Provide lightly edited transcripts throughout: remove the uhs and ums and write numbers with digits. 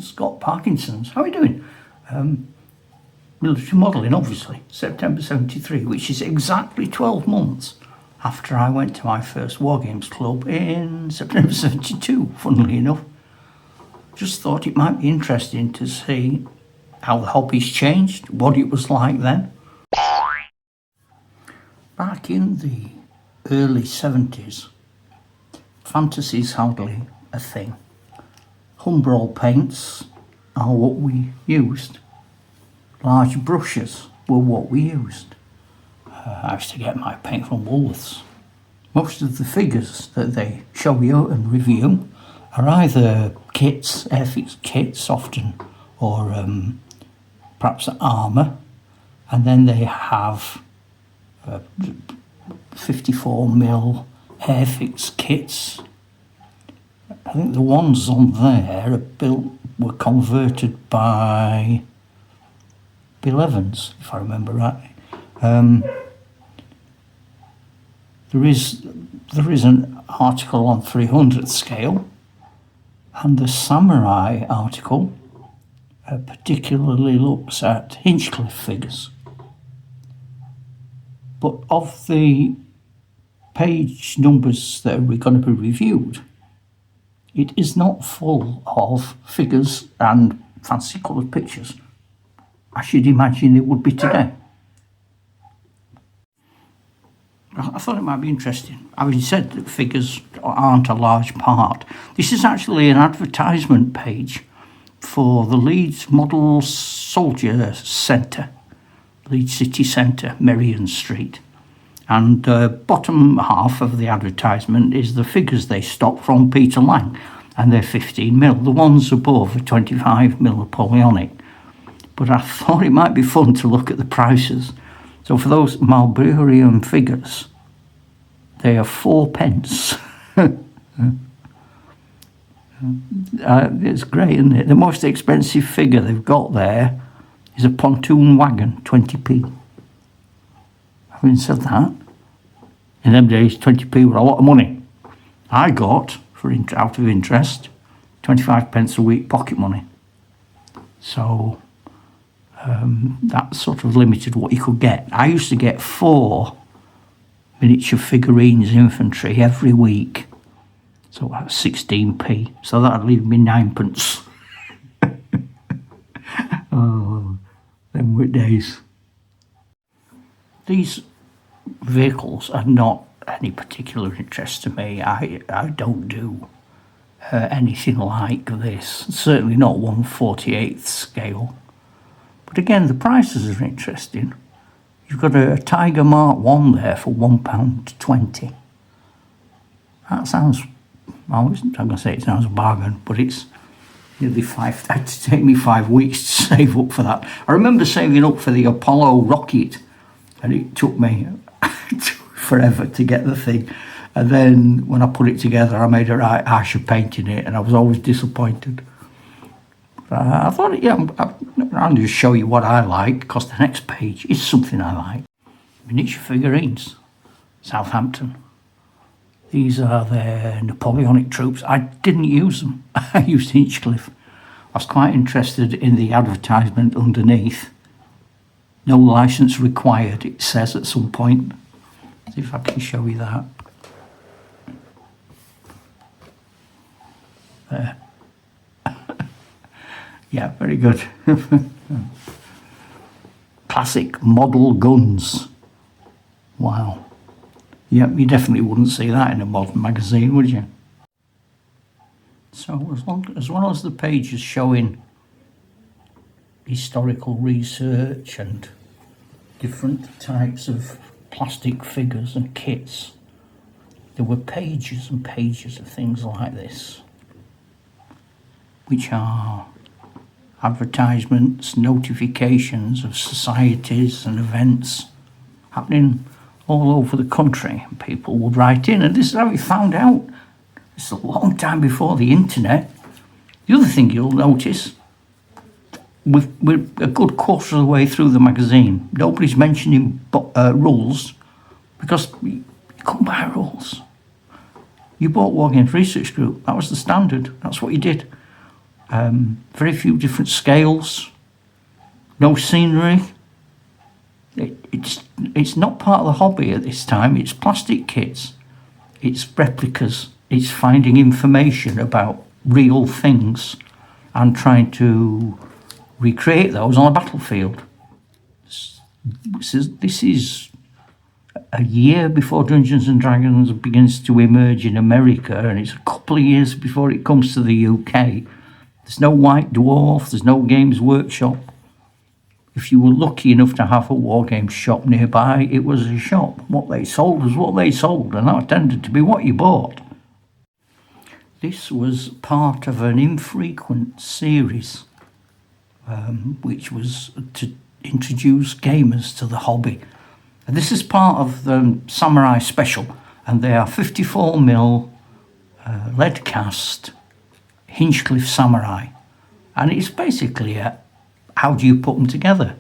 Ian's got Parkinson's. How are you doing? Military modelling, obviously, September 73, which is exactly 12 months after I went to my first Wargames club in September 72, funnily enough. Just thought it might be interesting to see how the hobby's changed, what it was like then. Back in the early 70s, fantasy's hardly a thing. Humbrol paints are what we used. Large brushes were what we used. I used to get my paint from Woolworths. Most of the figures that they show you and review are either kits, airfix kits often, or perhaps armour, and then they have 54mm airfix kits. I think the ones on there were converted by Bill Evans, if I remember right. There is an article on 300th scale, and the Samurai article particularly looks at Hinchcliffe figures. But of the page numbers that are going to be reviewed, it is not full of figures and fancy coloured pictures. I should imagine it would be today. I thought it might be interesting. Having said that figures aren't a large part, this is actually an advertisement page for the Leeds Model Soldier Centre, Leeds City Centre, Merrion Street. And bottom half of the advertisement is the figures they stock from Peter Lang, and they're 15mm. The ones above are 25mm Napoleonic. But I thought it might be fun to look at the prices. So for those Malburian figures, they are 4p. It's great, isn't it? The most expensive figure they've got there is a pontoon wagon, 20p. Having said that, in them days, 20p were a lot of money. I got, out of interest, 25p a week pocket money. So that sort of limited what you could get. I used to get 4 miniature figurines infantry every week. So that's 16p. So that'd leave me 9p. Oh, them were days. These vehicles are not any particular interest to me. I don't do anything like this. Certainly not 1/48th scale. But again, the prices are interesting. You've got a Tiger Mark 1 there for £1.20. That sounds, well, I'm going to say it sounds a bargain, but it's nearly it had to take me 5 weeks to save up for that. I remember saving up for the Apollo rocket, and it took me forever to get the thing. And then when I put it together, I made a right hash of painting it, and I was always disappointed. I thought, yeah, I'll just show you what I like, because the next page is something I like. Miniature figurines, Southampton. These are their Napoleonic troops. I didn't use them. I used Hinchcliffe. I was quite interested in the advertisement underneath. No licence required, it says at some point. See if I can show you that. There. Yeah, very good. Classic model guns. Wow. Yep, you definitely wouldn't see that in a modern magazine, would you? So as well as the pages showing historical research and different types of plastic figures and kits, there were pages and pages of things like this, which are advertisements, notifications of societies and events happening all over the country. People would write in, and this is how we found out. It's a long time before the internet. The other thing you'll notice, we're a good quarter of the way through the magazine. Nobody's mentioning rules, because you couldn't buy rules. You bought Wargames Research Group. That was the standard. That's what you did. Very few different scales, no scenery. It's not part of the hobby at this time. It's plastic kits, it's replicas, it's finding information about real things and trying to recreate those on a battlefield. This is a year before Dungeons and Dragons begins to emerge in America, and it's a couple of years before it comes to the UK. There's no White Dwarf, there's no Games Workshop. If you were lucky enough to have a wargame shop nearby, it was a shop. What they sold was what they sold, and that tended to be what you bought. This was part of an infrequent series, which was to introduce gamers to the hobby. And this is part of the Samurai Special, and they are 54mm lead cast Hinchcliffe Samurai. And it's basically how do you put them together?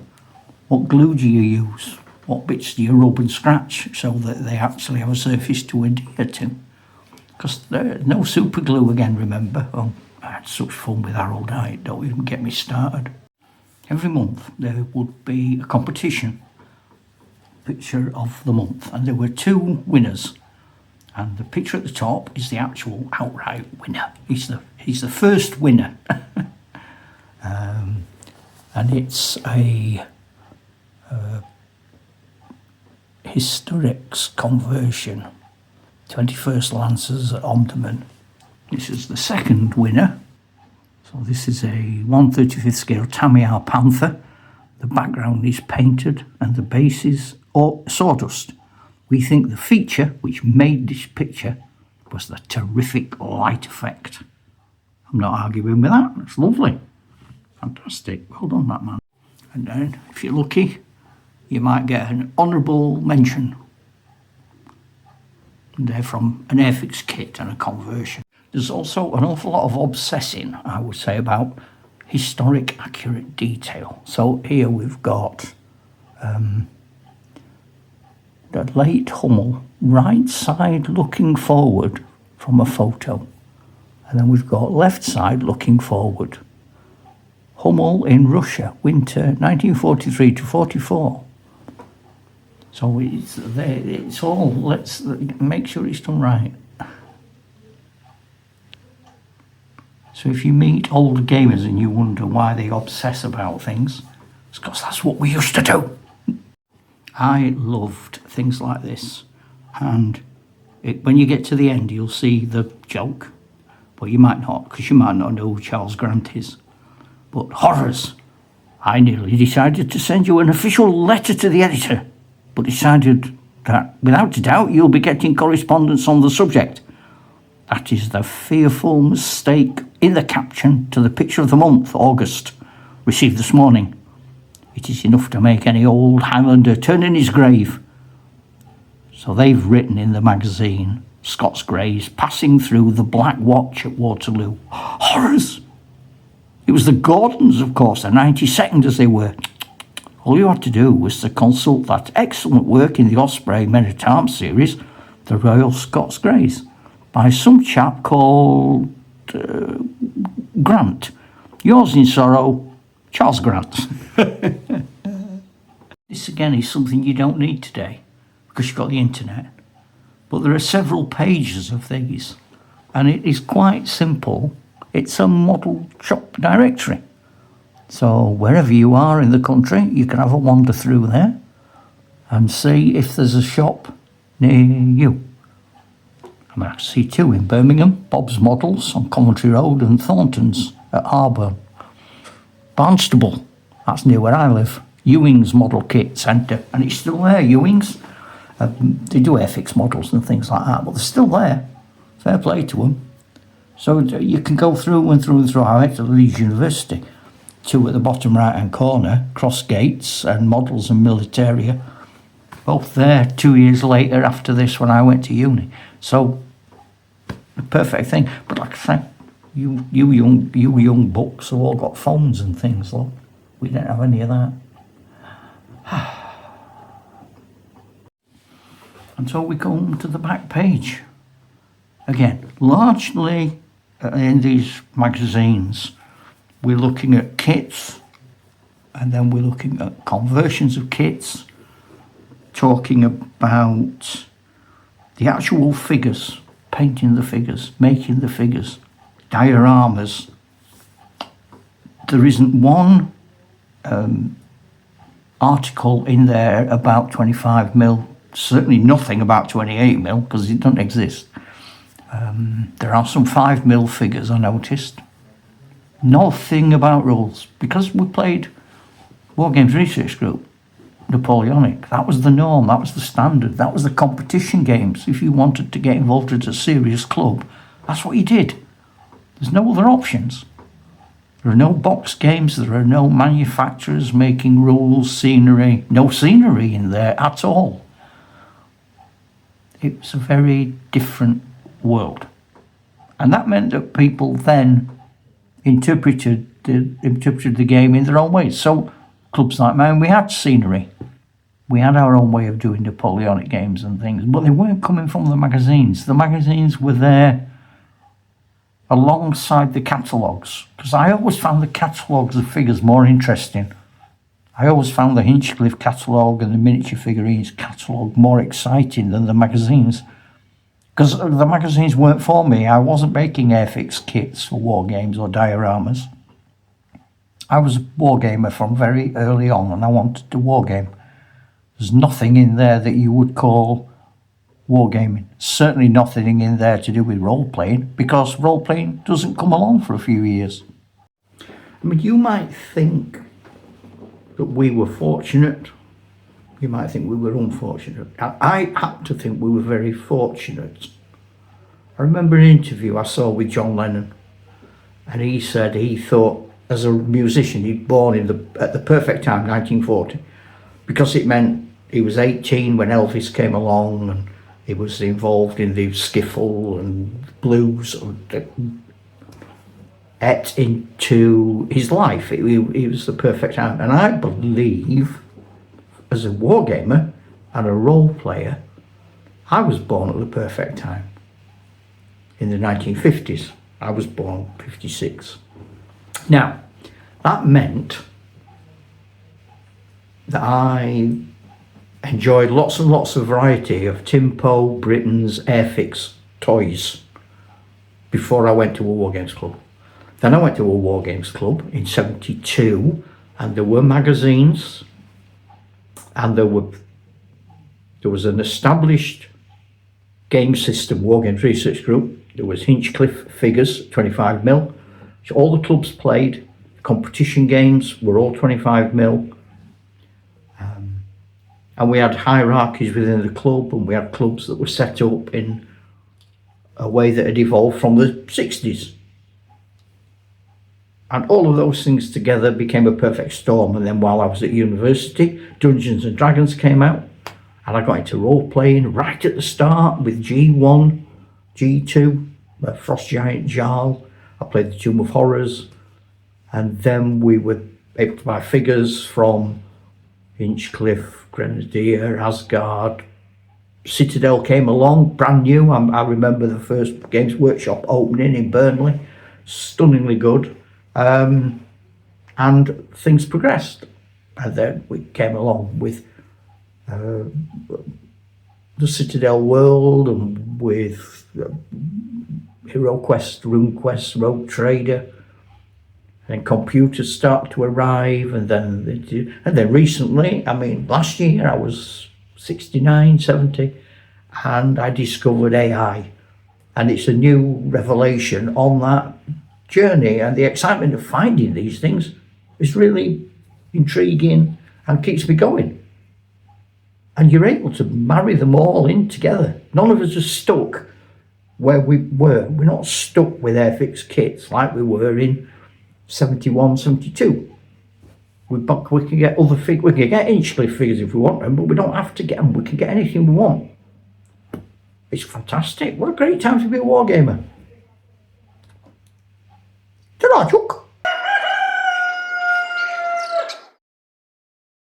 What glue do you use? What bits do you rub and scratch so that they actually have a surface to adhere to? Because no super glue again, remember? Oh, I had such fun with Harold Knight, don't even get me started. Every month there would be a competition, picture of the month, and there were 2 winners. And the picture at the top is the actual outright winner. He's the first winner. And it's a Historics conversion, 21st Lancers at Omdurman. This is the second winner. So this is a 1/35th scale Tamiya Panther. The background is painted and the base is sawdust. We think the feature which made this picture was the terrific light effect. I'm not arguing with that. It's lovely. Fantastic. Well done, that man. And then, if you're lucky, you might get an honourable mention. And they're from an Airfix kit and a conversion. There's also an awful lot of obsessing, I would say, about historic accurate detail. So here we've got the late Hummel, right side looking forward from a photo. And then we've got left side looking forward. Hummel in Russia, winter 1943 to 44. So it's all, let's make sure it's done right. So if you meet older gamers and you wonder why they obsess about things, it's because that's what we used to do. I loved things like this. And when you get to the end, you'll see the joke. But you might not, because you might not know who Charles Grant is. But horrors! I nearly decided to send you an official letter to the editor, but decided that, without a doubt, you'll be getting correspondence on the subject. That is the fearful mistake in the caption to the picture of the month, August, received this morning. It is enough to make any old Highlander turn in his grave. So they've written in the magazine, Scots Greys passing through the Black Watch at Waterloo. Horrors! It was the Gordons, of course, the 92nd as they were. All you had to do was to consult that excellent work in the Osprey Men-at-Arms series, The Royal Scots Greys, by some chap called Grant. Yours in sorrow, Charles Grant. This again is something you don't need today because you've got the internet. But there are several pages of these, and it is quite simple. It's a model shop directory. So wherever you are in the country, you can have a wander through there and see if there's a shop near you. I mean, I see 2 in Birmingham, Bob's Models on Coventry Road and Thornton's at Harbour. Barnstable, that's near where I live. Ewing's Model Kit Centre, and it's still there, Ewing's. They do Airfix models and things like that, but they're still there. Fair play to them. So you can go through and through and through. I went to Leeds University, 2 at the bottom right-hand corner, Cross Gates and Models and Militaria. Both there 2 years later after this when I went to uni. So, the perfect thing. But like I say, you young bucks have all got phones and things, look. We don't have any of that. And so we come to the back page. Again, largely in these magazines, we're looking at kits, and then we're looking at conversions of kits, talking about the actual figures, painting the figures, making the figures, dioramas. There isn't one article in there about 25mm, certainly nothing about 28mm because it doesn't exist. There are some 5mm figures I noticed. Nothing about rules, because we played Wargames Research Group, Napoleonic. That was the norm, that was the standard, that was the competition games. If you wanted to get involved as a serious club, that's what you did. There's no other options. There are no box games, there are no manufacturers making rules, scenery, no scenery in there at all. It was a very different world. And that meant that people then interpreted the game in their own ways. So clubs like mine, we had scenery. We had our own way of doing Napoleonic games and things, but they weren't coming from the magazines. The magazines were there alongside the catalogues, because I always found the catalogues of figures more interesting. I always found the Hinchcliffe catalogue and the miniature figurines catalogue more exciting than the magazines, because the magazines weren't for me. I wasn't making Airfix kits for war games or dioramas. I was a wargamer from very early on, and I wanted to wargame. There's nothing in there that you would call wargaming. Certainly nothing in there to do with role-playing, because role-playing doesn't come along for a few years. I mean, you might think that we were fortunate. You might think we were unfortunate. I happen to think we were very fortunate. I remember an interview I saw with John Lennon, and he said he thought, as a musician, he'd born at the perfect time, 1940, because it meant he was 18 when Elvis came along, and he was involved in the skiffle and blues, and ate into his life. It was the perfect time. And I believe, as a wargamer and a role player, I was born at the perfect time. In the 1950s, I was born 56. Now, that meant that I enjoyed lots and lots of variety of Timpo, Britain's, Airfix toys before I went to a Wargames club. Then I went to a Wargames club in 72, and there were magazines, and there was an established game system, Wargames Research Group. There was Hinchcliffe figures, 25mm. So all the clubs played. Competition games were all 25mm. And we had hierarchies within the club, and we had clubs that were set up in a way that had evolved from the 60s. And all of those things together became a perfect storm. And then while I was at university, Dungeons and Dragons came out, and I got into role-playing right at the start with G1, G2, Frost Giant Jarl. I played the Tomb of Horrors, and then we were able to buy figures from Hinchcliffe, Grenadier, Asgard. Citadel came along, brand new. I remember the first Games Workshop opening in Burnley, stunningly good. And things progressed. And then we came along with the Citadel world, and with Hero Quest, Rune Quest, Rogue Trader. Then computers start to arrive, and then recently, I mean, last year I was 69, 70, and I discovered AI, and it's a new revelation on that journey, and the excitement of finding these things is really intriguing and keeps me going. And you're able to marry them all in together. None of us are stuck where we were. We're not stuck with Airfix kits like we were in 71, 72. We can get other figures, we can get Hinchcliffe figures if we want them, but we don't have to get them. We can get anything we want. It's fantastic. What a great time to be a wargamer. Ta-ra, Chuck.